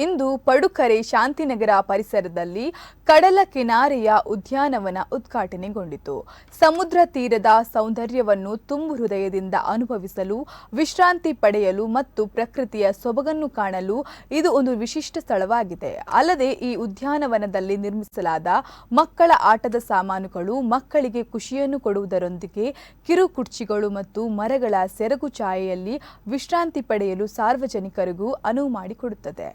ಇಂದು ಪಡುಕರೆ ಶಾಂತಿನಗರ ಪರಿಸರದಲ್ಲಿ ಕಡಲ ಕಿನಾರೆಯ ಉದ್ಯಾನವನ ಉದ್ಘಾಟನೆಗೊಂಡಿತು. ಸಮುದ್ರ ತೀರದ ಸೌಂದರ್ಯವನ್ನು ತುಂಬು ಹೃದಯದಿಂದ ಅನುಭವಿಸಲು, ವಿಶ್ರಾಂತಿ ಪಡೆಯಲು ಮತ್ತು ಪ್ರಕೃತಿಯ ಸೊಬಗನ್ನು ಕಾಣಲು ಇದು ಒಂದು ವಿಶಿಷ್ಟ ಸ್ಥಳವಾಗಿದೆ. ಅಲ್ಲದೆ ಈ ಉದ್ಯಾನವನದಲ್ಲಿ ನಿರ್ಮಿಸಲಾದ ಮಕ್ಕಳ ಆಟದ ಸಾಮಾನುಗಳು ಮಕ್ಕಳಿಗೆ ಖುಷಿಯನ್ನು ಕೊಡುವುದರೊಂದಿಗೆ ಕಿರು ಕುರ್ಚಿಗಳು ಮತ್ತು ಮರಗಳ ಸೆರಗು ಛಾಯೆಯಲ್ಲಿ ವಿಶ್ರಾಂತಿ ಪಡೆಯಲು ಸಾರ್ವಜನಿಕರಿಗೂ ಅನುವು ಮಾಡಿಕೊಡುತ್ತದೆ.